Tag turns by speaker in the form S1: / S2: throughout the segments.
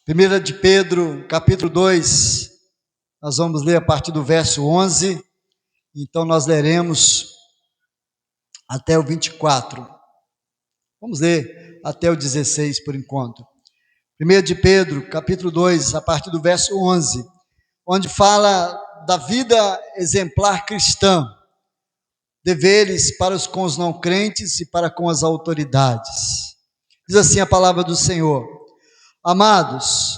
S1: Primeira de Pedro, capítulo 2, nós vamos ler a partir do verso 11, então nós leremos até o 24. Vamos ler até o 16 por enquanto. Primeira de Pedro, capítulo 2, a partir do verso 11, onde fala da vida exemplar cristã, deveres para com os não crentes e para com as autoridades. Diz assim a palavra do Senhor: Amados,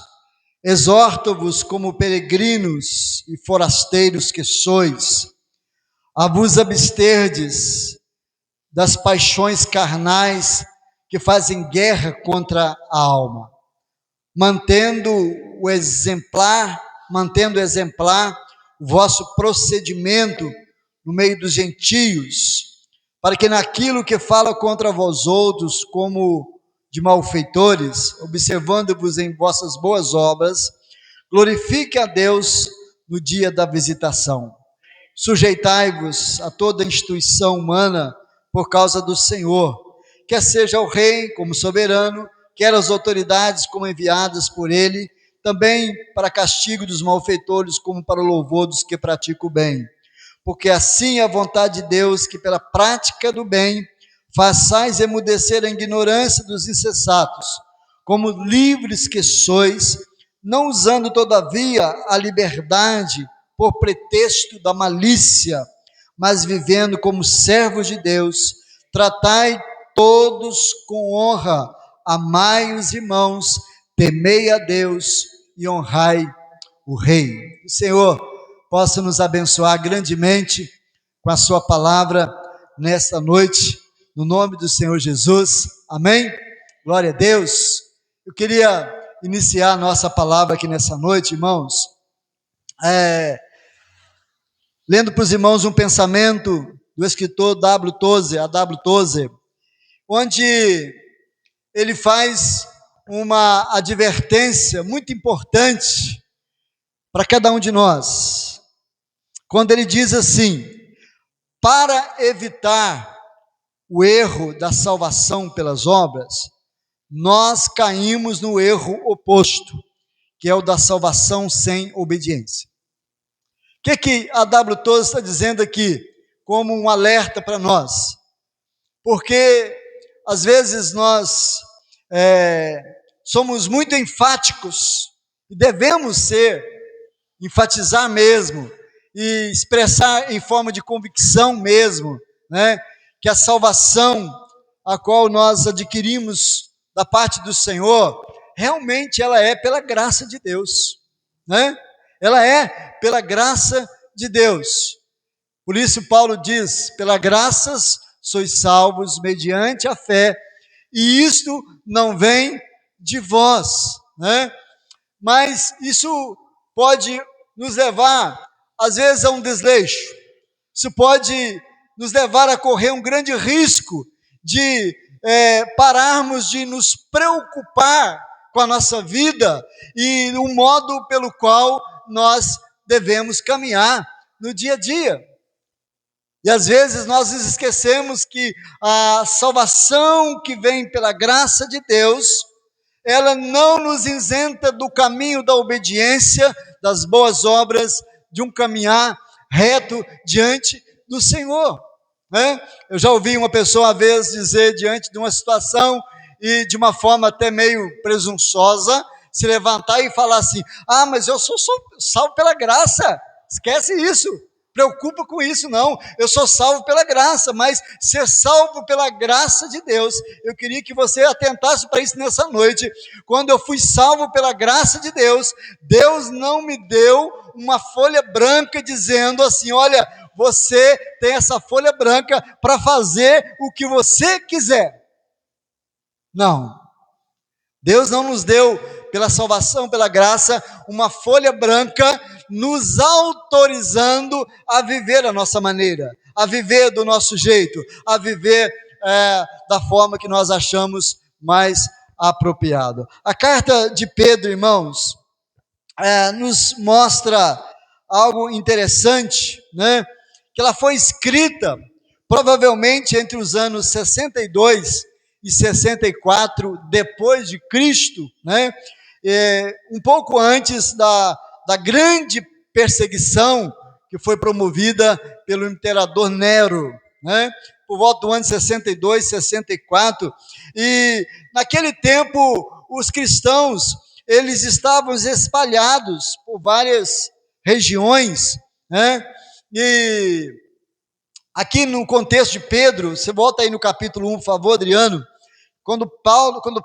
S1: exorto-vos como peregrinos e forasteiros que sois, a vos absterdes das paixões carnais que fazem guerra contra a alma, mantendo exemplar o vosso procedimento no meio dos gentios, para que naquilo que fala contra vós outros como de malfeitores, observando-vos em vossas boas obras, glorifique a Deus no dia da visitação. Sujeitai-vos a toda instituição humana por causa do Senhor, quer seja o rei como soberano, quer as autoridades como enviadas por ele, também para castigo dos malfeitores, como para o louvor dos que praticam o bem. Porque assim é a vontade de Deus, que pela prática do bem façais emudecer a ignorância dos insensatos, como livres que sois, não usando todavia a liberdade por pretexto da malícia, mas vivendo como servos de Deus. Tratai todos com honra, amai os irmãos, temei a Deus e honrai o Rei. O Senhor possa nos abençoar grandemente com a sua palavra nesta noite, no nome do Senhor Jesus, amém? Glória a Deus. Eu queria iniciar a nossa palavra aqui nessa noite, irmãos, lendo para os irmãos um pensamento do escritor A.W. Tozer, onde ele faz uma advertência muito importante para cada um de nós, quando ele diz assim: para evitar o erro da salvação pelas obras, nós caímos no erro oposto, que é o da salvação sem obediência. O que A.W. Tozer está dizendo aqui, como um alerta para nós? Porque, às vezes, nós somos muito enfáticos, e devemos enfatizar mesmo, e expressar em forma de convicção mesmo, né, que a salvação a qual nós adquirimos da parte do Senhor, realmente ela é pela graça de Deus, né? Ela é pela graça de Deus. Por isso Paulo diz: pela graças sois salvos mediante a fé, e isto não vem de vós, né? Mas isso pode nos levar, às vezes, a um desleixo. Isso pode nos levar a correr um grande risco de pararmos de nos preocupar com a nossa vida e o modo pelo qual nós devemos caminhar no dia a dia. E às vezes nós nos esquecemos que a salvação que vem pela graça de Deus, ela não nos isenta do caminho da obediência, das boas obras, de um caminhar reto diante do Senhor, né? Eu já ouvi uma pessoa uma vez dizer, diante de uma situação, e de uma forma até meio presunçosa, se levantar e falar assim: ah, mas eu sou salvo pela graça. Esquece isso, preocupa com isso não, eu sou salvo pela graça. Mas ser salvo pela graça de Deus, eu queria que você atentasse para isso nessa noite. Quando eu fui salvo pela graça de Deus, Deus não me deu uma folha branca dizendo assim: olha, você tem essa folha branca para fazer o que você quiser. Não, Deus não nos deu, pela salvação, pela graça, uma folha branca nos autorizando a viver a nossa maneira, a viver do nosso jeito, a viver da forma que nós achamos mais apropriado. A carta de Pedro, irmãos, nos mostra algo interessante, né? Que ela foi escrita provavelmente entre os anos 62 e 64 depois de Cristo, né? um pouco antes da grande perseguição que foi promovida pelo imperador Nero, né? Por volta do ano 62, 64, e naquele tempo os cristãos, eles estavam espalhados por várias regiões, né? E aqui no contexto de Pedro, você volta aí no capítulo 1, por favor, Adriano, quando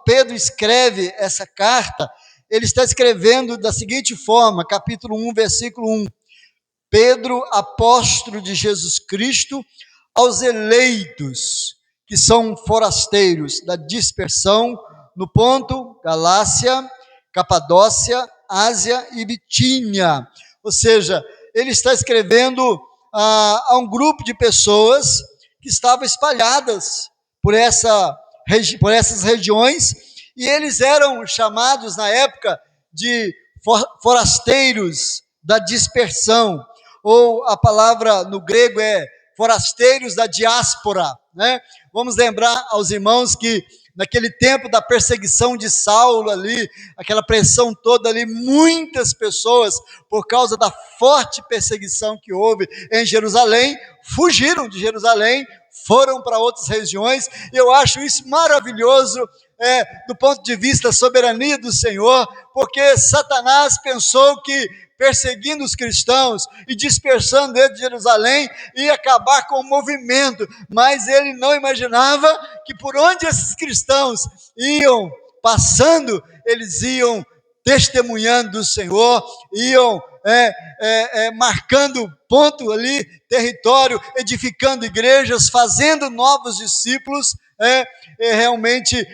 S1: Pedro escreve essa carta, ele está escrevendo da seguinte forma, capítulo 1, versículo 1, Pedro, apóstolo de Jesus Cristo, aos eleitos, que são forasteiros da dispersão, no ponto, Galácia, Capadócia, Ásia e Bitínia. Ou seja, ele está escrevendo a um grupo de pessoas que estavam espalhadas por essas regiões, e eles eram chamados na época de forasteiros da dispersão, ou a palavra no grego é forasteiros da diáspora, né? Vamos lembrar aos irmãos que naquele tempo da perseguição de Saulo ali, aquela pressão toda ali, muitas pessoas, por causa da forte perseguição que houve em Jerusalém, fugiram de Jerusalém, foram para outras regiões. Eu acho isso maravilhoso, do ponto de vista da soberania do Senhor, porque Satanás pensou que perseguindo os cristãos e dispersando eles de Jerusalém, ia acabar com o movimento, mas ele não imaginava que por onde esses cristãos iam passando, eles iam testemunhando do Senhor, iam marcando ponto ali, território, edificando igrejas, fazendo novos discípulos, realmente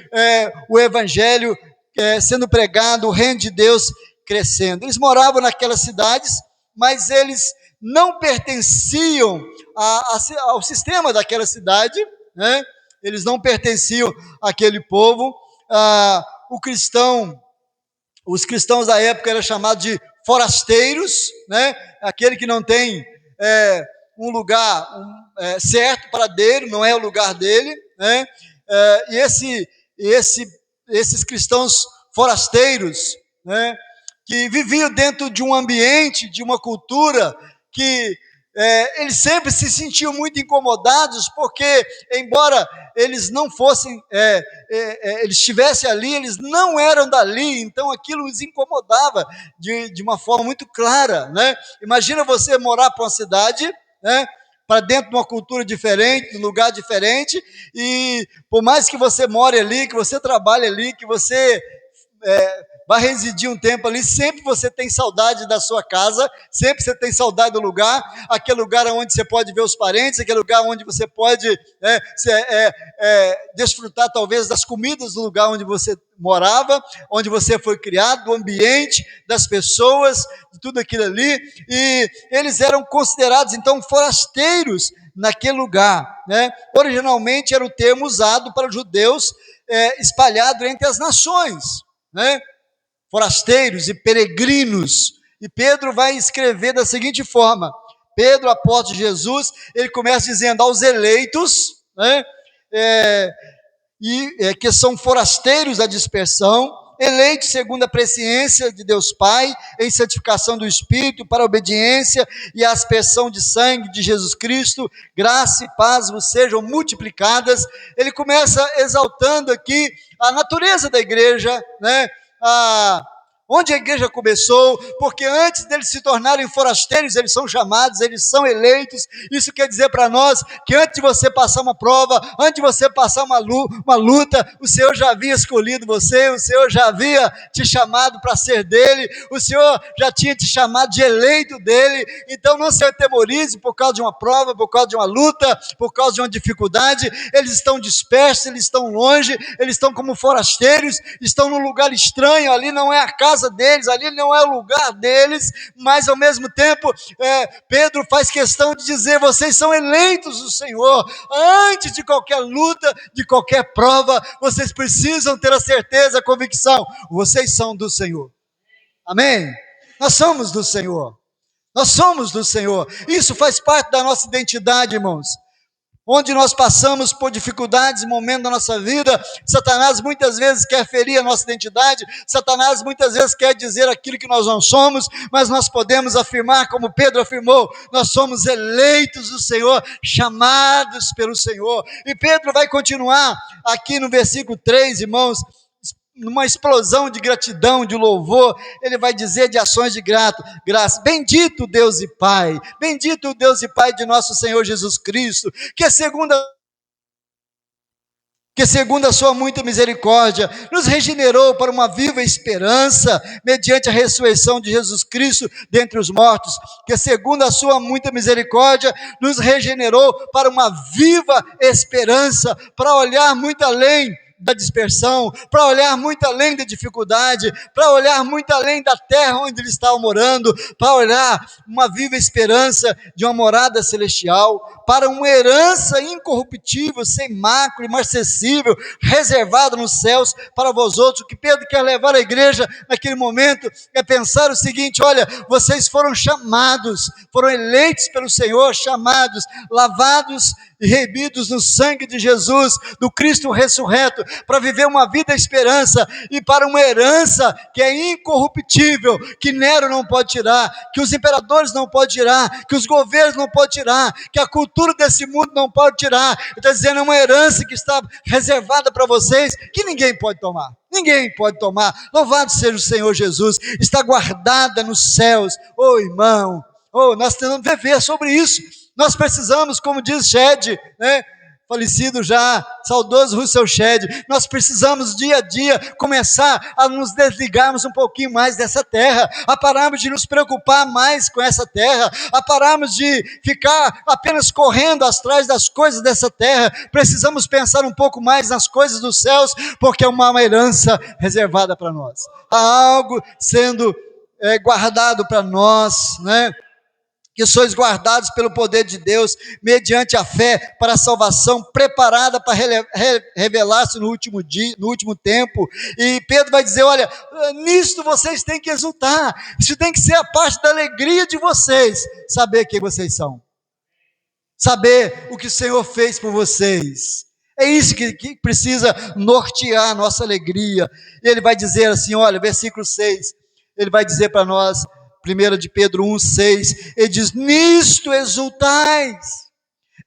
S1: o evangelho sendo pregado, o reino de Deus crescendo. Eles moravam naquelas cidades, mas eles não pertenciam ao sistema daquela cidade, né? Eles não pertenciam àquele povo. Os cristãos da época eram chamados de forasteiros, né? Aquele que não tem um lugar certo para dele, não é o lugar dele, né? E esses cristãos forasteiros, né, que viviam dentro de um ambiente, de uma cultura que eles sempre se sentiam muito incomodados, porque embora eles não fossem, eles estivessem ali, eles não eram dali, então aquilo os incomodava de uma forma muito clara, né? Imagina você morar para uma cidade, né, para dentro de uma cultura diferente, de um lugar diferente, e por mais que você more ali, que você trabalhe ali, que você vai residir um tempo ali, sempre você tem saudade da sua casa, sempre você tem saudade do lugar, aquele lugar onde você pode ver os parentes, aquele lugar onde você pode desfrutar talvez das comidas do lugar onde você morava, onde você foi criado, do ambiente, das pessoas, de tudo aquilo ali, e eles eram considerados então forasteiros naquele lugar, né? Originalmente era o termo usado para os judeus espalhado entre as nações, né? Forasteiros e peregrinos. E Pedro vai escrever da seguinte forma: Pedro, apóstolo de Jesus, ele começa dizendo aos eleitos, né, que são forasteiros da dispersão, eleitos segundo a presciência de Deus Pai, em santificação do Espírito, para a obediência e a aspersão de sangue de Jesus Cristo, graça e paz vos sejam multiplicadas. Ele começa exaltando aqui a natureza da igreja, né? Onde a igreja começou, porque antes deles se tornarem forasteiros, eles são chamados, eles são eleitos. Isso quer dizer para nós que antes de você passar uma prova, antes de você passar uma luta, o Senhor já havia escolhido você, o Senhor já havia te chamado para ser dele, o Senhor já tinha te chamado de eleito dele. Então não se atemorize por causa de uma prova, por causa de uma luta, por causa de uma dificuldade. Eles estão dispersos, eles estão longe, eles estão como forasteiros, estão num lugar estranho, ali não é a casa deles, ali não é o lugar deles, mas ao mesmo tempo Pedro faz questão de dizer: vocês são eleitos do Senhor. Antes de qualquer luta, de qualquer prova, vocês precisam ter a certeza, a convicção: vocês são do Senhor. Amém? Nós somos do Senhor, nós somos do Senhor. Isso faz parte da nossa identidade, irmãos. Onde nós passamos por dificuldades e momentos da nossa vida, Satanás muitas vezes quer ferir a nossa identidade, Satanás muitas vezes quer dizer aquilo que nós não somos, mas nós podemos afirmar, como Pedro afirmou, nós somos eleitos do Senhor, chamados pelo Senhor. E Pedro vai continuar aqui no versículo 3, irmãos, numa explosão de gratidão, de louvor, ele vai dizer de ações de graça, bendito Deus e Pai, bendito Deus e Pai de nosso Senhor Jesus Cristo, que segundo a sua muita misericórdia, nos regenerou para uma viva esperança, mediante a ressurreição de Jesus Cristo dentre os mortos, que segundo a sua muita misericórdia, nos regenerou para uma viva esperança, para olhar muito além da dispersão, para olhar muito além da dificuldade, para olhar muito além da terra onde eles estavam morando, para olhar uma viva esperança de uma morada celestial, para uma herança incorruptível, sem mácula, imarcessível, reservada nos céus para vós outros. O que Pedro quer levar à igreja naquele momento é pensar o seguinte: olha, vocês foram chamados, foram eleitos pelo Senhor, chamados, lavados e remidos no sangue de Jesus, do Cristo ressurreto, para viver uma vida de esperança e para uma herança que é incorruptível, que Nero não pode tirar, que os imperadores não podem tirar, que os governos não podem tirar, que a cultura desse mundo não pode tirar. Está dizendo, é uma herança que está reservada para vocês, que ninguém pode tomar. Ninguém pode tomar. Louvado seja o Senhor Jesus. Está guardada nos céus. Oh, irmão, nós temos que viver sobre isso. Nós precisamos, como diz Shedd, falecido já, saudoso Russell Shedd, nós precisamos dia a dia começar a nos desligarmos um pouquinho mais dessa terra, a pararmos de nos preocupar mais com essa terra, a pararmos de ficar apenas correndo atrás das coisas dessa terra. Precisamos pensar um pouco mais nas coisas dos céus, porque é uma herança reservada para nós, há algo sendo guardado para nós, que sois guardados pelo poder de Deus, mediante a fé, para a salvação, preparada para revelar-se no último dia, no último tempo. E Pedro vai dizer, olha, nisto vocês têm que exultar, isso tem que ser a parte da alegria de vocês, saber quem vocês são, saber o que o Senhor fez por vocês. É isso que precisa nortear a nossa alegria. E ele vai dizer assim, olha, versículo 6, ele vai dizer para nós, 1 de Pedro 1,6, ele diz, nisto exultais,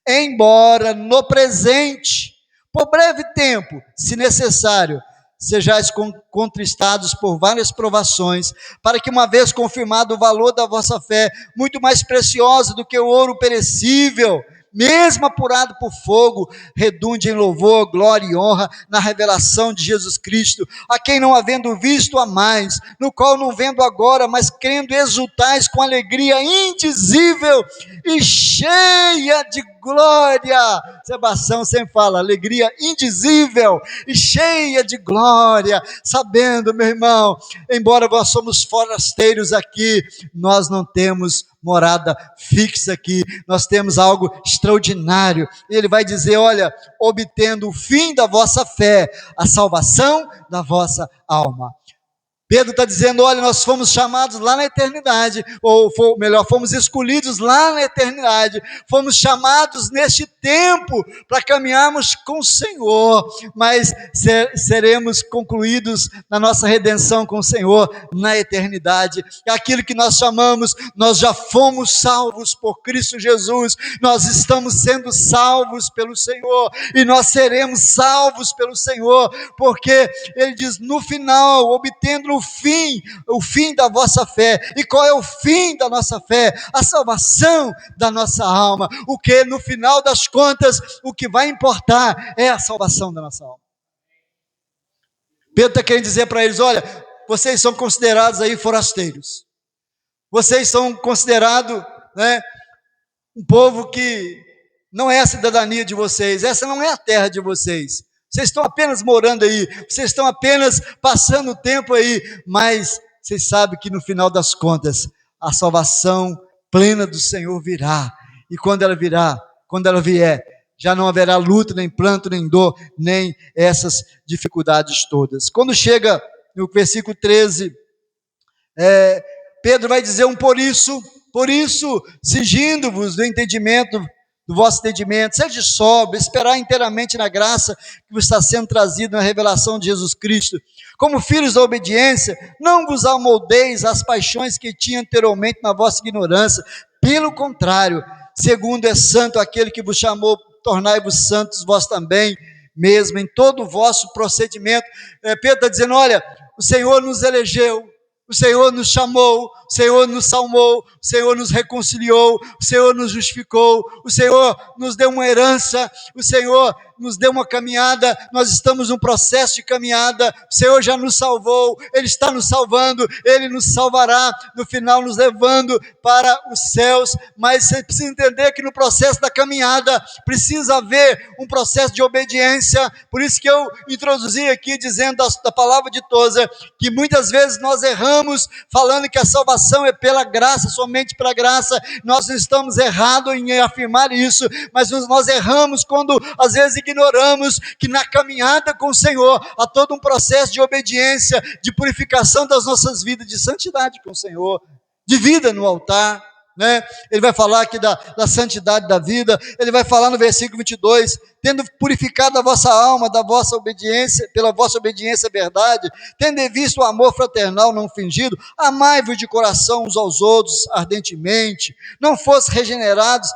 S1: embora no presente, por breve tempo, se necessário, sejais contristados por várias provações, para que uma vez confirmado o valor da vossa fé, muito mais preciosa do que o ouro perecível, mesmo apurado por fogo, redunde em louvor, glória e honra na revelação de Jesus Cristo, a quem não havendo visto a mais, no qual não vendo agora, mas crendo exultais com alegria indizível e cheia de glória. Sebastião sempre fala, alegria indizível e cheia de glória, sabendo, meu irmão, embora nós somos forasteiros aqui, nós não temos morada fixa aqui, nós temos algo extraordinário. E ele vai dizer, olha, obtendo o fim da vossa fé, a salvação da vossa alma. Pedro está dizendo, olha, nós fomos chamados lá na eternidade, ou melhor, fomos escolhidos lá na eternidade, fomos chamados neste tempo para caminharmos com o Senhor, mas seremos concluídos na nossa redenção com o Senhor na eternidade. Aquilo que nós chamamos, nós já fomos salvos por Cristo Jesus, nós estamos sendo salvos pelo Senhor, e nós seremos salvos pelo Senhor, porque ele diz, no final, obtendo o fim da vossa fé. E qual é o fim da nossa fé? A salvação da nossa alma. O que no final das contas, o que vai importar é a salvação da nossa alma. Pedro está querendo dizer para eles, olha, vocês são considerados aí forasteiros, vocês são considerados um povo que não é a cidadania de vocês, essa não é a terra de vocês. Vocês estão apenas morando aí, vocês estão apenas passando o tempo aí, mas vocês sabem que no final das contas, a salvação plena do Senhor virá, e quando ela vier, já não haverá luta, nem pranto, nem dor, nem essas dificuldades todas. Quando chega no versículo 13, Pedro vai dizer por isso, cingindo-vos do entendimento, do vosso entendimento, seja sóbrio, esperar inteiramente na graça que vos está sendo trazida na revelação de Jesus Cristo. Como filhos da obediência, não vos amoldeis às paixões que tinha anteriormente na vossa ignorância, pelo contrário, segundo é santo aquele que vos chamou, tornai-vos santos vós também, mesmo em todo o vosso procedimento. Pedro está dizendo, olha, o Senhor nos elegeu, o Senhor nos chamou, o Senhor nos salmou, o Senhor nos reconciliou, o Senhor nos justificou, o Senhor nos deu uma herança, o Senhor nos deu uma caminhada, nós estamos num processo de caminhada, o Senhor já nos salvou, Ele está nos salvando, Ele nos salvará, no final nos levando para os céus, mas você precisa entender que no processo da caminhada, precisa haver um processo de obediência, por isso que eu introduzi aqui, dizendo da palavra de Tozer, que muitas vezes nós erramos, falando que a salvação é pela graça, somente pela graça, nós não estamos errados em afirmar isso, mas nós erramos quando às vezes ignoramos que na caminhada com o Senhor há todo um processo de obediência, de purificação das nossas vidas, de santidade com o Senhor, de vida no altar, né? Ele vai falar aqui da santidade da vida, ele vai falar no versículo 22, tendo purificado a vossa alma da vossa obediência, pela vossa obediência à verdade, tendo visto o amor fraternal não fingido, amai-vos de coração uns aos outros ardentemente, não fosse regenerados,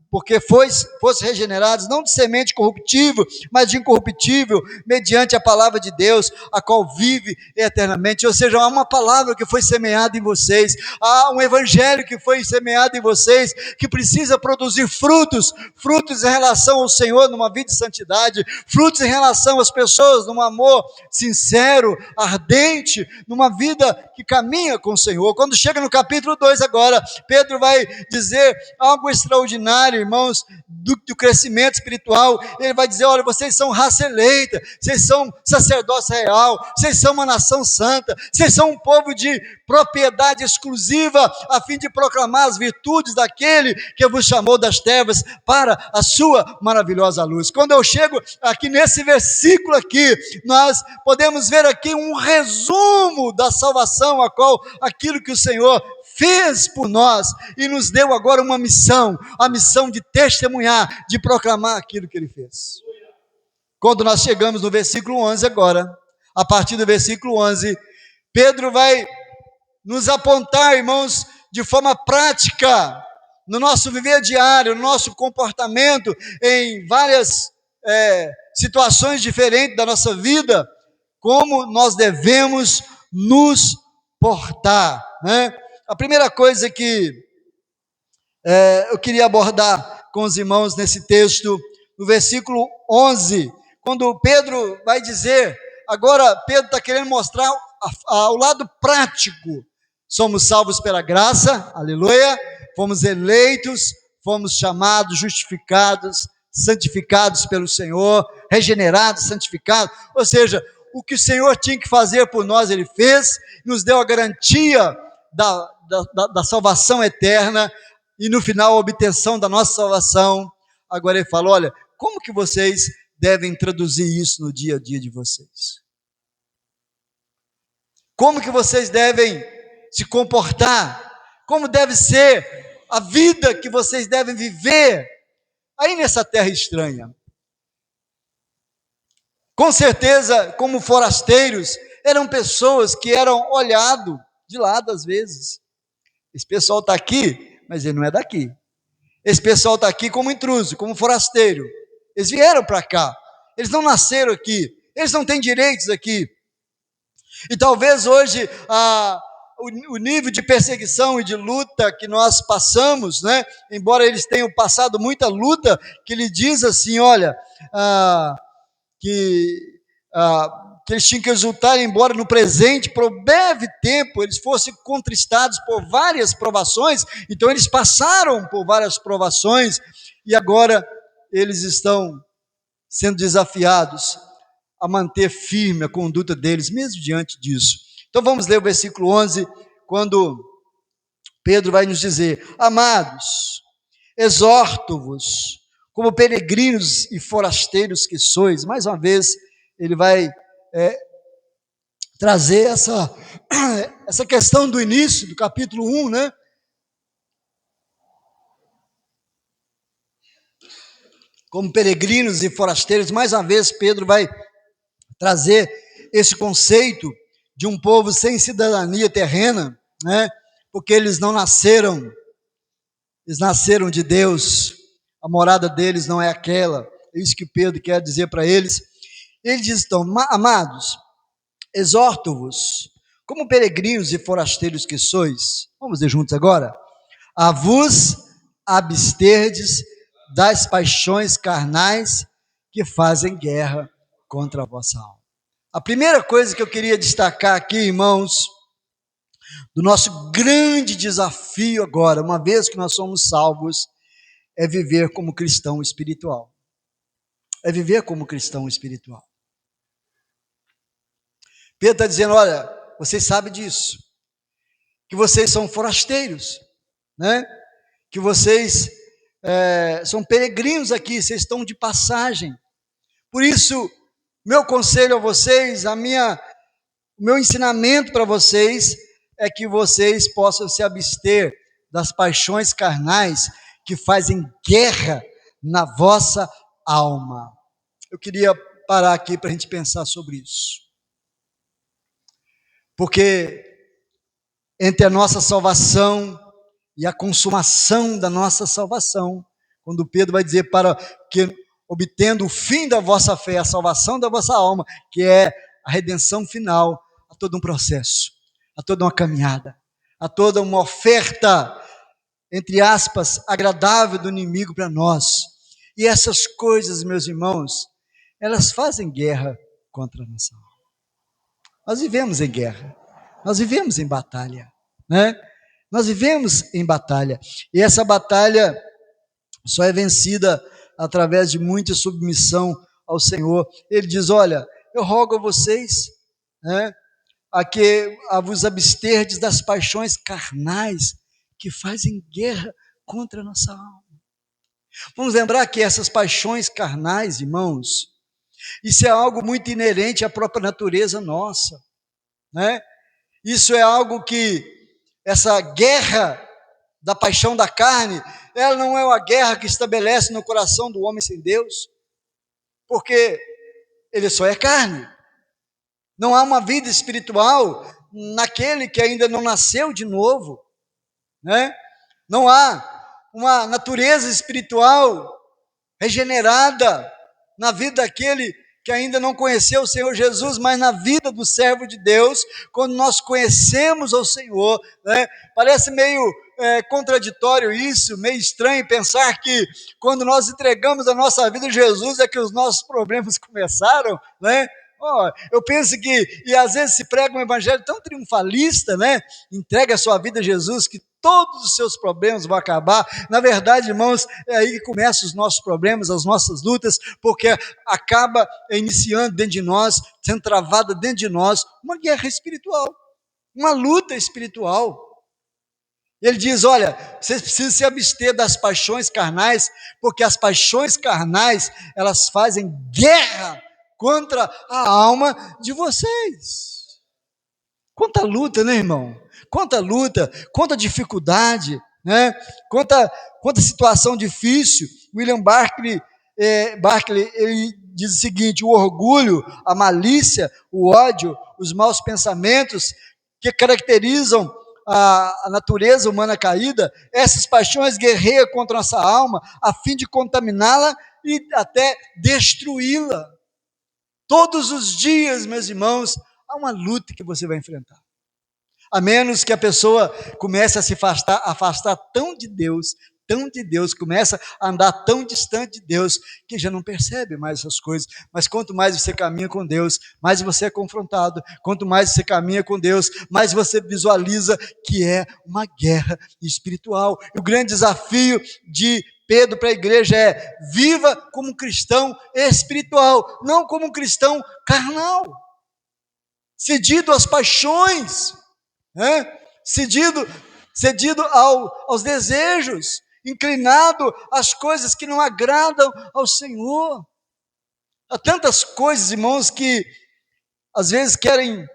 S1: porque fosse regenerados, não de semente corruptível, mas de incorruptível, mediante a palavra de Deus, a qual vive eternamente. Ou seja, há uma palavra que foi semeada em vocês, há um evangelho que foi semeado em vocês, que precisa produzir frutos em relação ao Senhor, numa vida de santidade, frutos em relação às pessoas, num amor sincero, ardente, numa vida que caminha com o Senhor. Quando chega no capítulo 2 agora, Pedro vai dizer algo extraordinário, irmãos, do crescimento espiritual. Ele vai dizer, olha, vocês são raça eleita, vocês são sacerdócio real, vocês são uma nação santa, vocês são um povo de propriedade exclusiva, a fim de proclamar as virtudes daquele que vos chamou das trevas para a sua maravilhosa luz. Quando eu chego aqui nesse versículo aqui, nós podemos ver aqui um resumo da salvação, aquilo que o Senhor fez por nós e nos deu agora uma missão, a missão de testemunhar, de proclamar aquilo que Ele fez. Quando nós chegamos no versículo 11 agora, a partir do versículo 11, Pedro vai nos apontar, irmãos, de forma prática, no nosso viver diário, no nosso comportamento, em várias situações diferentes da nossa vida, como nós devemos nos portar, né? A primeira coisa que eu queria abordar com os irmãos nesse texto, no versículo 11, quando Pedro vai dizer, agora Pedro está querendo mostrar o lado prático, somos salvos pela graça, aleluia, fomos eleitos, fomos chamados, justificados, santificados pelo Senhor, regenerados, santificados, ou seja, o que o Senhor tinha que fazer por nós, Ele fez, nos deu a garantia da salvação eterna, e no final a obtenção da nossa salvação. Agora Ele fala, olha, como que vocês devem traduzir isso no dia a dia de vocês? Como que vocês devem se comportar? Como deve ser a vida que vocês devem viver aí nessa terra estranha? Com certeza, como forasteiros, eram pessoas que eram olhados de lado às vezes. Esse pessoal está aqui, mas ele não é daqui. Esse pessoal está aqui como intruso, como forasteiro. Eles vieram para cá, eles não nasceram aqui, eles não têm direitos aqui. E talvez hoje o nível de perseguição e de luta que nós passamos, né? Embora eles tenham passado muita luta, que ele diz assim, olha, que eles tinham que exultar, embora no presente, por breve tempo, eles fossem contristados por várias provações. Então eles passaram por várias provações, e agora eles estão sendo desafiados a manter firme a conduta deles, mesmo diante disso. Então vamos ler o versículo 11, quando Pedro vai nos dizer, amados, exorto-vos, como peregrinos e forasteiros que sois. Mais uma vez, ele vai trazer essa questão do início, do capítulo 1, né? como peregrinos e forasteiros. Mais uma vez, Pedro vai trazer esse conceito de um povo sem cidadania terrena, né? Porque eles nasceram de Deus, a morada deles não é aquela. É isso que Pedro quer dizer para eles. Ele diz então: amados, exorto-vos, como peregrinos e forasteiros que sois, vamos ler juntos agora, a vos absterdes das paixões carnais que fazem guerra contra a vossa alma. A primeira coisa que eu queria destacar aqui, irmãos, do nosso grande desafio agora, uma vez que nós somos salvos, é viver como cristão espiritual. É viver como cristão espiritual. Pedro está dizendo: olha, vocês sabem disso, que vocês são forasteiros, né? Que vocês são peregrinos aqui, vocês estão de passagem. Por isso, meu conselho a vocês, o meu ensinamento para vocês é que vocês possam se abster das paixões carnais que fazem guerra na vossa alma. Eu queria parar aqui para a gente pensar sobre isso. Porque entre a nossa salvação e a consumação da nossa salvação, quando Pedro vai dizer para que, obtendo o fim da vossa fé, a salvação da vossa alma, que é a redenção final, há todo um processo, há toda uma caminhada, há toda uma oferta, entre aspas, agradável do inimigo para nós. E essas coisas, meus irmãos, elas fazem guerra contra a nossa alma. Nós vivemos em guerra, nós vivemos em batalha, né? Nós vivemos em batalha, e essa batalha só é vencida através de muita submissão ao Senhor. Ele diz: olha, eu rogo a vocês, né, a vos absterdes das paixões carnais que fazem guerra contra a nossa alma. Vamos lembrar que essas paixões carnais, irmãos, isso é algo muito inerente à própria natureza nossa, né? Isso é algo que, essa guerra da paixão da carne, ela não é uma guerra que estabelece no coração do homem sem Deus, porque ele só é carne. Não há uma vida espiritual naquele que ainda não nasceu de novo, né? Não há uma natureza espiritual regenerada na vida daquele que ainda não conheceu o Senhor Jesus, mas na vida do servo de Deus, quando nós conhecemos o Senhor, né? Parece meio contraditório isso, meio estranho pensar que quando nós entregamos a nossa vida a Jesus é que os nossos problemas começaram, né? Eu penso que, e às vezes se prega um evangelho tão triunfalista, né? Entrega a sua vida a Jesus, que todos os seus problemas vão acabar. Na verdade, irmãos, é aí que começam os nossos problemas, as nossas lutas, porque acaba iniciando dentro de nós, sendo travada dentro de nós, uma guerra espiritual, uma luta espiritual. Ele diz: olha, vocês precisam se abster das paixões carnais, porque as paixões carnais, elas fazem guerra contra a alma de vocês. Quanta luta, né, irmão? Quanta luta, quanta dificuldade, né? Quanta situação difícil. William Barclay, ele diz o seguinte: o orgulho, a malícia, o ódio, os maus pensamentos que caracterizam a natureza humana caída, essas paixões guerreiam contra nossa alma, a fim de contaminá-la e até destruí-la. Todos os dias, meus irmãos, há uma luta que você vai enfrentar. A menos que a pessoa comece a se afastar tão de Deus, começa a andar tão distante de Deus, que já não percebe mais essas coisas. Mas quanto mais você caminha com Deus, mais você é confrontado. Quanto mais você caminha com Deus, mais você visualiza que é uma guerra espiritual. E o grande desafio de Pedro para a igreja é: viva como um cristão espiritual, não como um cristão carnal, cedido às paixões, né? cedido aos desejos, inclinado às coisas que não agradam ao Senhor. Há tantas coisas, irmãos, que às vezes querem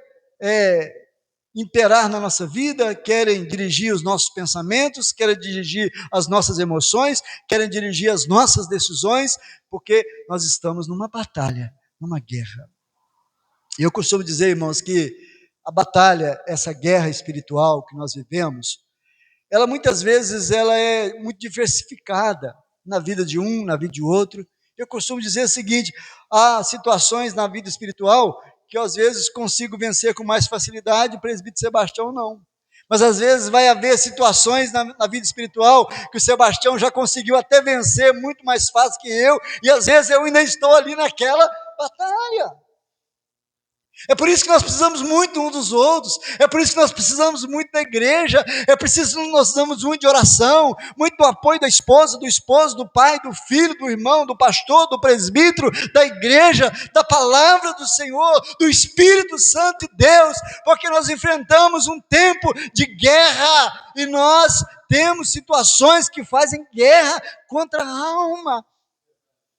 S1: imperar na nossa vida, querem dirigir os nossos pensamentos, querem dirigir as nossas emoções, querem dirigir as nossas decisões, porque nós estamos numa batalha, numa guerra. E eu costumo dizer, irmãos, que a batalha, essa guerra espiritual que nós vivemos, ela muitas vezes ela é muito diversificada na vida de um, na vida de outro. Eu costumo dizer o seguinte: há situações na vida espiritual que eu, às vezes, consigo vencer com mais facilidade, o presbítero Sebastião não. Mas às vezes vai haver situações na vida espiritual que o Sebastião já conseguiu até vencer muito mais fácil que eu, e às vezes eu ainda estou ali naquela batalha. É por isso que nós precisamos muito uns dos outros, é por isso que nós precisamos muito da igreja, é preciso que nós precisamos muito de oração, muito do apoio da esposa, do esposo, do pai, do filho, do irmão, do pastor, do presbítero, da igreja, da palavra do Senhor, do Espírito Santo de Deus, porque nós enfrentamos um tempo de guerra, e nós temos situações que fazem guerra contra a alma.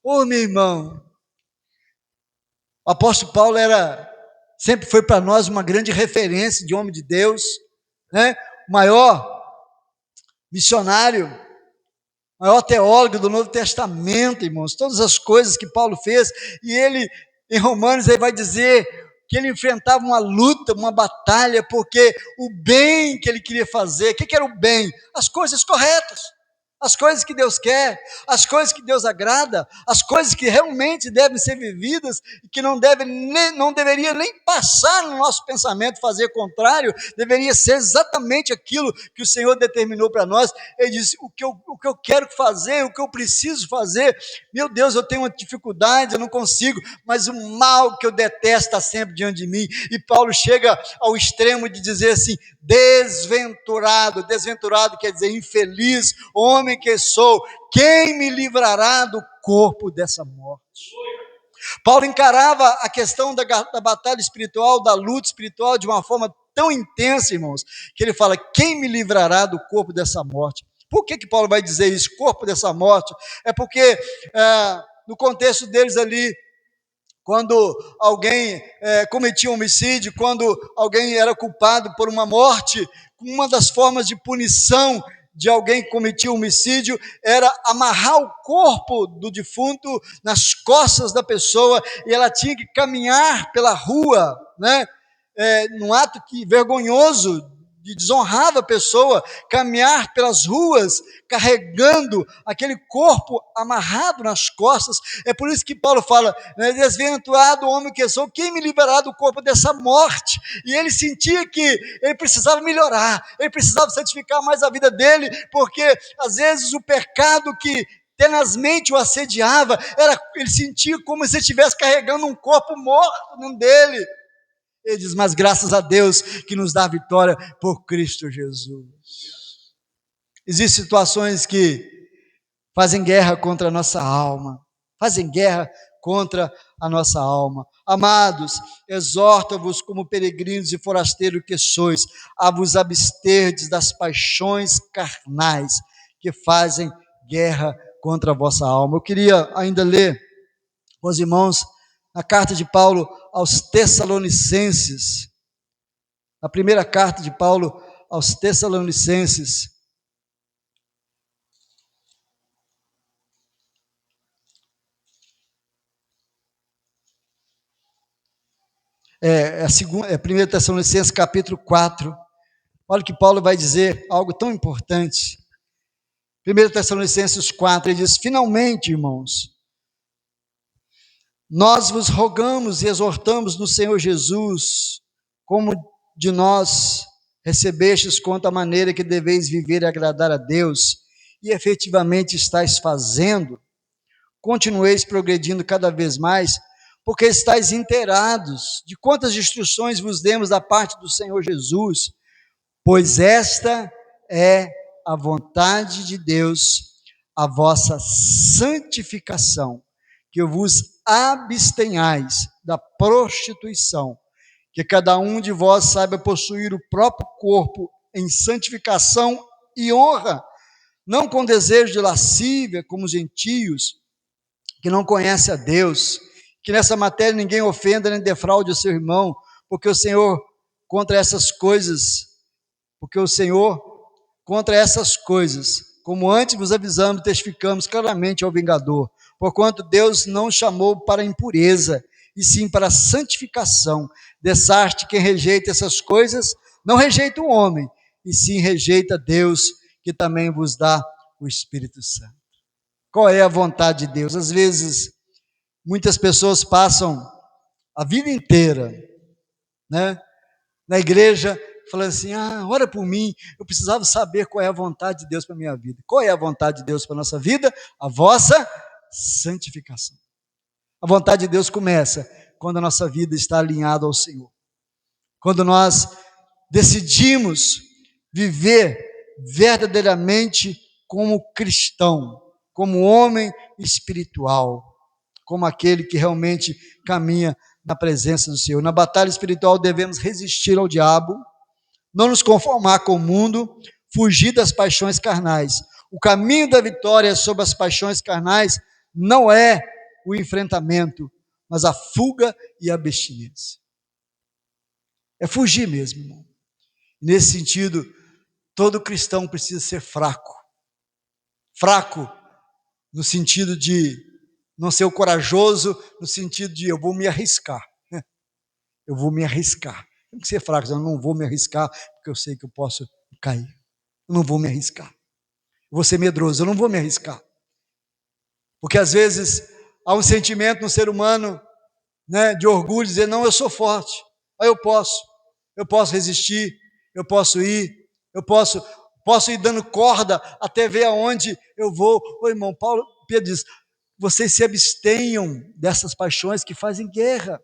S1: Ô meu irmão, o apóstolo Paulo sempre foi para nós uma grande referência de homem de Deus, né? O maior missionário, maior teólogo do Novo Testamento, irmãos, todas as coisas que Paulo fez, e ele, em Romanos, ele vai dizer que ele enfrentava uma luta, uma batalha, porque o bem que ele queria fazer, o que era o bem? As coisas corretas, as coisas que Deus quer, as coisas que Deus agrada, as coisas que realmente devem ser vividas e que não deveria nem passar no nosso pensamento fazer contrário, deveria ser exatamente aquilo que o Senhor determinou para nós. Ele disse: o que eu quero fazer, o que eu preciso fazer, meu Deus, eu tenho uma dificuldade, eu não consigo, mas o mal que eu detesto está sempre diante de mim. E Paulo chega ao extremo de dizer assim: desventurado quer dizer infeliz, homem que sou, quem me livrará do corpo dessa morte? Paulo encarava a questão da batalha espiritual, da luta espiritual, de uma forma tão intensa, irmãos, que ele fala: quem me livrará do corpo dessa morte? Por que Paulo vai dizer isso, corpo dessa morte? É porque, no contexto deles ali, quando alguém cometia um homicídio, quando alguém era culpado por uma morte, uma das formas de punição de alguém que cometia um homicídio era amarrar o corpo do defunto nas costas da pessoa, e ela tinha que caminhar pela rua, né? Num ato vergonhoso, de desonrava a pessoa, caminhar pelas ruas carregando aquele corpo amarrado nas costas. É por isso que Paulo fala: desventurado homem que sou, quem me livrará do corpo dessa morte? E ele sentia que ele precisava melhorar, ele precisava santificar mais a vida dele, porque às vezes o pecado que tenazmente o assediava, ele sentia como se estivesse carregando um corpo morto dentro dele. Ele diz: mas graças a Deus que nos dá a vitória por Cristo Jesus. Existem situações que fazem guerra contra a nossa alma, fazem guerra contra a nossa alma. Amados, exorto-vos como peregrinos e forasteiros que sois, a vos absterdes das paixões carnais que fazem guerra contra a vossa alma. Eu queria ainda ler com os irmãos a carta de Paulo aos Tessalonicenses, a primeira carta de Paulo aos Tessalonicenses, a segunda, 1 Tessalonicenses capítulo 4, olha o que Paulo vai dizer, algo tão importante. 1 Tessalonicenses 4, ele diz: finalmente, irmãos, nós vos rogamos e exortamos no Senhor Jesus, como de nós recebestes quanto à maneira que deveis viver e agradar a Deus, e efetivamente estáis fazendo, continueis progredindo cada vez mais, porque estáis inteirados de quantas instruções vos demos da parte do Senhor Jesus, pois esta é a vontade de Deus, a vossa santificação, que vos abstenhais da prostituição, que cada um de vós saiba possuir o próprio corpo em santificação e honra, não com desejo de lascívia, como os gentios, que não conhecem a Deus, que nessa matéria ninguém ofenda nem defraude o seu irmão, porque o Senhor contra essas coisas, porque o Senhor, contra essas coisas, como antes vos avisamos, testificamos claramente ao vingador, porquanto Deus não chamou para impureza, e sim para santificação. Dessarte quem rejeita essas coisas, não rejeita o homem, e sim rejeita Deus, que também vos dá o Espírito Santo. Qual é a vontade de Deus? Às vezes, muitas pessoas passam a vida inteira, né, na igreja, falando assim, ora por mim, eu precisava saber qual é a vontade de Deus para a minha vida. Qual é a vontade de Deus para a nossa vida? A vossa santificação. A vontade de Deus começa quando a nossa vida está alinhada ao Senhor. Quando nós decidimos viver verdadeiramente como cristão, como homem espiritual, como aquele que realmente caminha na presença do Senhor. Na batalha espiritual devemos resistir ao diabo, não nos conformar com o mundo, fugir das paixões carnais. O caminho da vitória sobre as paixões carnais não é o enfrentamento, mas a fuga e a abstinência. É fugir mesmo, irmão. Nesse sentido, todo cristão precisa ser fraco. Fraco no sentido de não ser o corajoso, no sentido de eu vou me arriscar. Eu vou me arriscar. Tem que ser fraco, eu não vou me arriscar, porque eu sei que eu posso cair. Eu não vou me arriscar. Eu vou ser medroso, eu não vou me arriscar. Porque às vezes há um sentimento no ser humano, né, de orgulho, dizer, não, eu sou forte, eu posso resistir, eu posso ir, eu posso ir dando corda até ver aonde eu vou. Ô irmão, Pedro diz, vocês se abstenham dessas paixões que fazem guerra.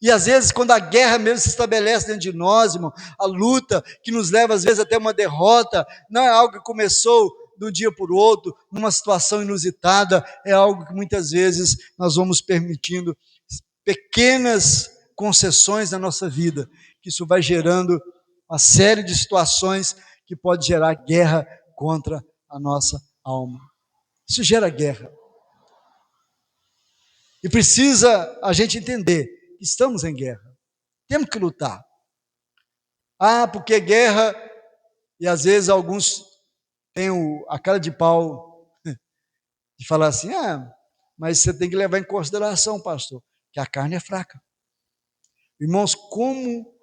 S1: E às vezes, quando a guerra mesmo se estabelece dentro de nós, irmão, a luta que nos leva às vezes até uma derrota, não é algo que começou de um dia para o outro, numa situação inusitada, é algo que muitas vezes nós vamos permitindo pequenas concessões na nossa vida, que isso vai gerando uma série de situações que pode gerar guerra contra a nossa alma. Isso gera guerra. E precisa a gente entender que estamos em guerra. Temos que lutar. Porque guerra, e às vezes alguns têm a cara de pau de falar assim, mas você tem que levar em consideração, pastor, que a carne é fraca. Irmãos, como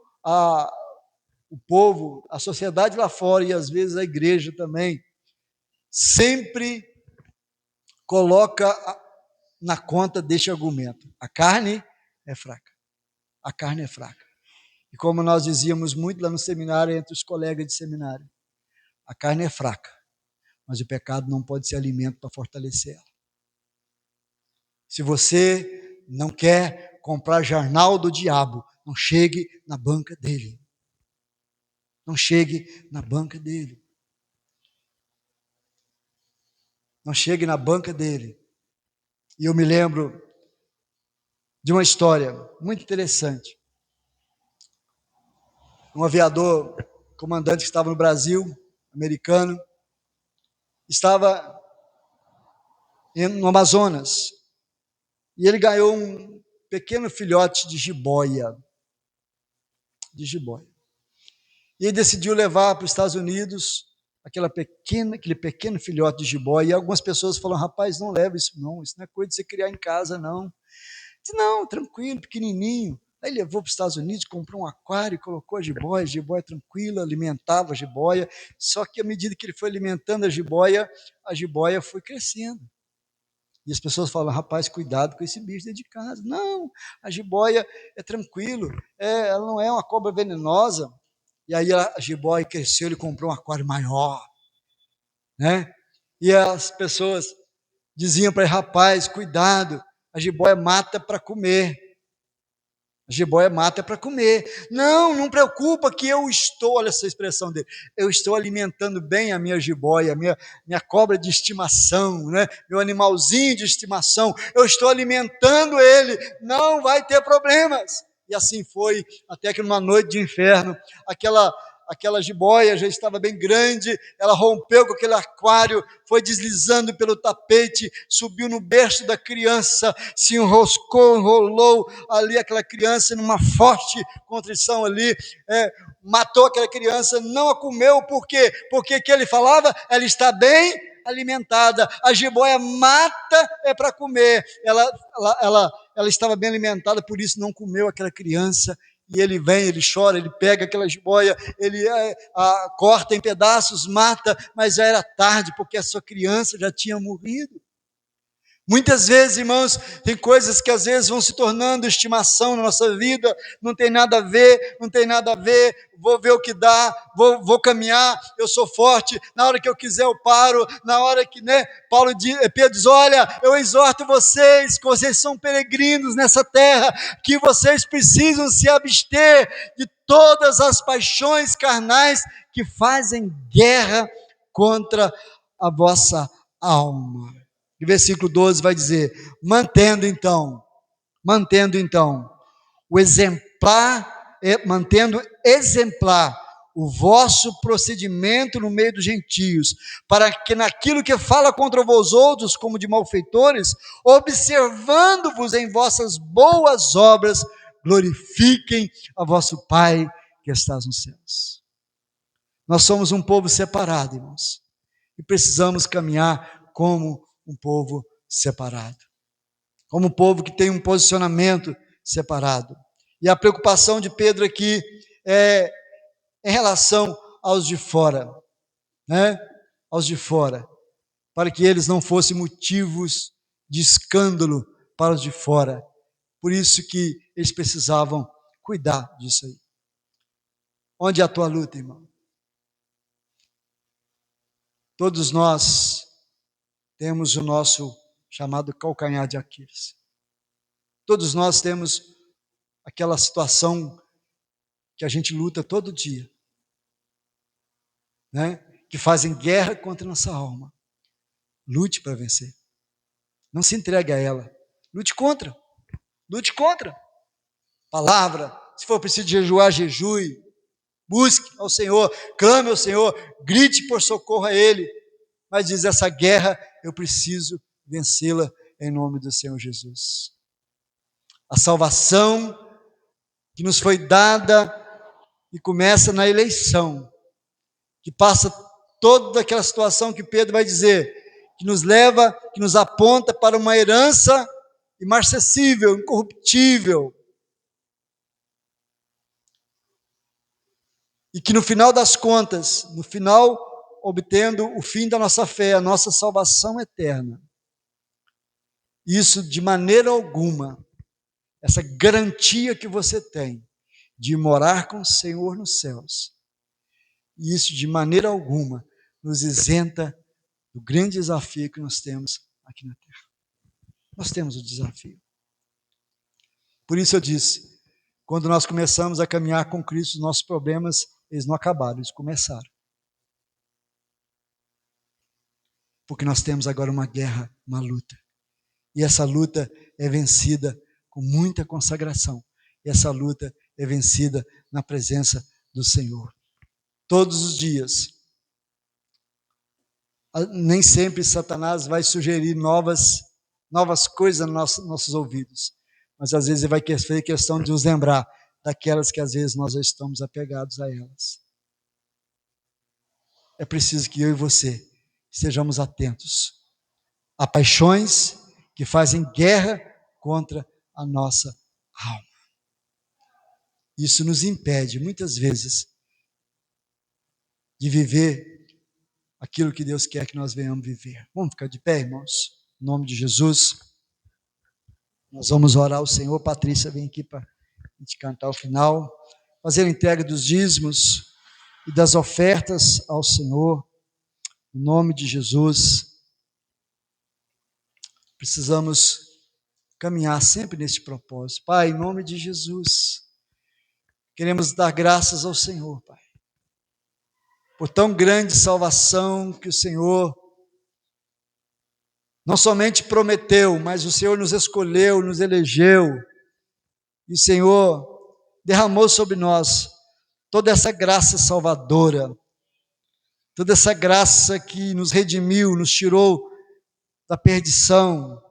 S1: o povo, a sociedade lá fora e às vezes a igreja também, sempre coloca na conta deste argumento. A carne é fraca. A carne é fraca. E como nós dizíamos muito lá no seminário, entre os colegas de seminário, a carne é fraca, mas o pecado não pode ser alimento para fortalecer ela. Se você não quer comprar jornal do diabo, não chegue na banca dele. Não chegue na banca dele. Não chegue na banca dele. E eu me lembro de uma história muito interessante. Um aviador, comandante que estava no Brasil, americano, estava no Amazonas, e ele ganhou um pequeno filhote de jiboia. E ele decidiu levar para os Estados Unidos aquele pequeno filhote de jiboia. E algumas pessoas falaram, rapaz, não leva isso não é coisa de você criar em casa, não. Disse, não, tranquilo, pequenininho. Aí levou para os Estados Unidos, comprou um aquário, colocou a jiboia tranquila, alimentava a jiboia, só que à medida que ele foi alimentando a jiboia foi crescendo. E as pessoas falam, rapaz, cuidado com esse bicho dentro de casa. Não, a jiboia é tranquilo, ela não é uma cobra venenosa. E aí a jiboia cresceu, ele comprou um aquário maior, né? E as pessoas diziam para ele, rapaz, cuidado, a jiboia mata para comer. A jiboia mata para comer. Não preocupa que eu estou, olha essa expressão dele, eu estou alimentando bem a minha jiboia, minha cobra de estimação, né? Meu animalzinho de estimação, eu estou alimentando ele, não vai ter problemas. E assim foi, até que numa noite de inverno, aquela aquela jiboia já estava bem grande, ela rompeu com aquele aquário, foi deslizando pelo tapete, subiu no berço da criança, se enrolou ali aquela criança numa forte contrição ali, matou aquela criança, não a comeu, por quê? Porque que ele falava? Ela está bem alimentada, a jiboia mata para comer, ela estava bem alimentada, por isso não comeu aquela criança. E ele vem, ele chora, ele pega aquela jiboia, ele corta em pedaços, mata, mas já era tarde, porque a sua criança já tinha morrido. Muitas vezes, irmãos, tem coisas que às vezes vão se tornando estimação na nossa vida, não tem nada a ver, vou ver o que dá, vou caminhar, eu sou forte, na hora que eu quiser eu paro, na hora que, Pedro diz, olha, eu exorto vocês, que vocês são peregrinos nessa terra, que vocês precisam se abster de todas as paixões carnais que fazem guerra contra a vossa alma. E versículo 12 vai dizer, mantendo então, mantendo exemplar o vosso procedimento no meio dos gentios, para que naquilo que fala contra vós outros, como de malfeitores, observando-vos em vossas boas obras, glorifiquem a vosso Pai que estás nos céus. Nós somos um povo separado, irmãos, e precisamos caminhar como um povo separado, como um povo que tem um posicionamento separado. E a preocupação de Pedro aqui é em relação aos de fora, aos de fora, para que eles não fossem motivos de escândalo para os de fora. Por isso que eles precisavam cuidar disso aí. Onde é a tua luta, irmão? Todos nós temos o nosso chamado calcanhar de Aquiles. Todos nós temos aquela situação que a gente luta todo dia, que fazem guerra contra a nossa alma. Lute para vencer. Não se entregue a ela. Lute contra. Palavra, se for preciso jejuar, jejue. Busque ao Senhor, clame ao Senhor, grite por socorro a Ele. Mas diz, essa guerra eu preciso vencê-la em nome do Senhor Jesus. A salvação que nos foi dada e começa na eleição, que passa toda aquela situação que Pedro vai dizer, que nos leva, que nos aponta para uma herança imarcessível, incorruptível, e que no final das contas, obtendo o fim da nossa fé, a nossa salvação eterna. Isso de maneira alguma, essa garantia que você tem de morar com o Senhor nos céus, isso de maneira alguma nos isenta do grande desafio que nós temos aqui na terra. Nós temos o desafio. Por isso eu disse, quando nós começamos a caminhar com Cristo, os nossos problemas, eles não acabaram, eles começaram. Porque nós temos agora uma guerra, uma luta. E essa luta é vencida com muita consagração. E essa luta é vencida na presença do Senhor. Todos os dias. Nem sempre Satanás vai sugerir novas coisas nos nossos ouvidos. Mas às vezes ele vai fazer questão de nos lembrar daquelas que às vezes nós já estamos apegados a elas. É preciso que eu e você estejamos atentos a paixões que fazem guerra contra a nossa alma. Isso nos impede, muitas vezes, de viver aquilo que Deus quer que nós venhamos viver. Vamos ficar de pé, irmãos? Em nome de Jesus. Nós vamos orar ao Senhor. Patrícia, vem aqui para a gente cantar o final. Fazer a entrega dos dízimos e das ofertas ao Senhor. Em nome de Jesus. Precisamos caminhar sempre neste propósito. Pai, em nome de Jesus, queremos dar graças ao Senhor, Pai, por tão grande salvação que o Senhor não somente prometeu, mas o Senhor nos escolheu, nos elegeu, e o Senhor derramou sobre nós toda essa graça salvadora, toda essa graça que nos redimiu, nos tirou da perdição,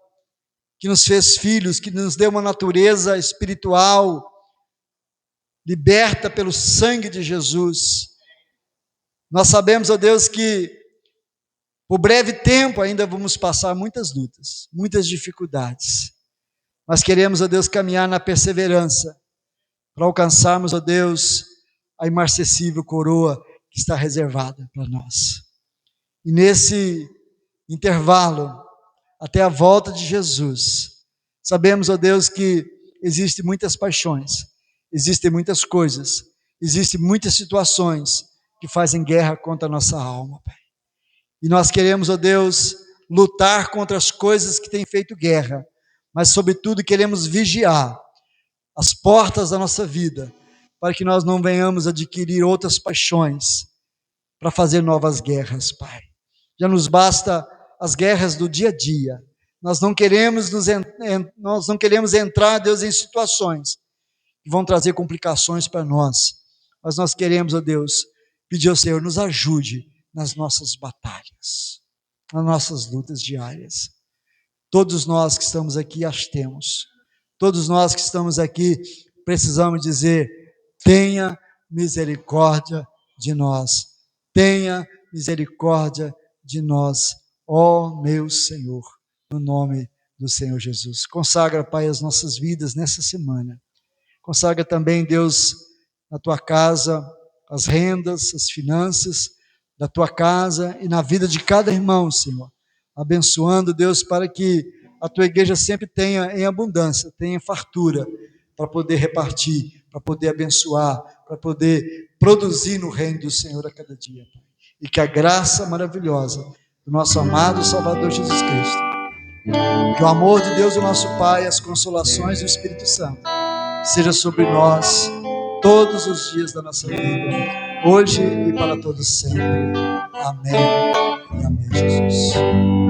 S1: que nos fez filhos, que nos deu uma natureza espiritual, liberta pelo sangue de Jesus. Nós sabemos, ó Deus, que por breve tempo ainda vamos passar muitas lutas, muitas dificuldades, mas queremos, ó Deus, caminhar na perseverança, para alcançarmos, ó Deus, a imarcessível coroa que está reservada para nós. E nesse intervalo, até a volta de Jesus, sabemos, ó Deus, que existem muitas paixões, existem muitas coisas, existem muitas situações que fazem guerra contra a nossa alma, Pai. E nós queremos, ó Deus, lutar contra as coisas que têm feito guerra, mas sobretudo queremos vigiar as portas da nossa vida, para que nós não venhamos adquirir outras paixões, para fazer novas guerras, Pai. Já nos basta as guerras do dia a dia. Nós não queremos entrar, Deus, em situações que vão trazer complicações para nós, mas nós queremos, ó Deus, pedir ao Senhor, nos ajude nas nossas batalhas, nas nossas lutas diárias. Todos nós que estamos aqui as temos. Todos nós que estamos aqui precisamos dizer: tenha misericórdia de nós. Tenha misericórdia de nós, ó meu Senhor, no nome do Senhor Jesus. Consagra, Pai, as nossas vidas nessa semana. Consagra também, Deus, na tua casa, as rendas, as finanças da tua casa e na vida de cada irmão, Senhor. Abençoando, Deus, para que a tua igreja sempre tenha em abundância, tenha fartura, para poder repartir, para poder abençoar, para poder produzir no reino do Senhor a cada dia. E que a graça maravilhosa do nosso amado Salvador Jesus Cristo, que o amor de Deus, o nosso Pai, as consolações do Espírito Santo, seja sobre nós todos os dias da nossa vida, hoje e para todos sempre. Amém. E amém, Jesus.
S2: Amém.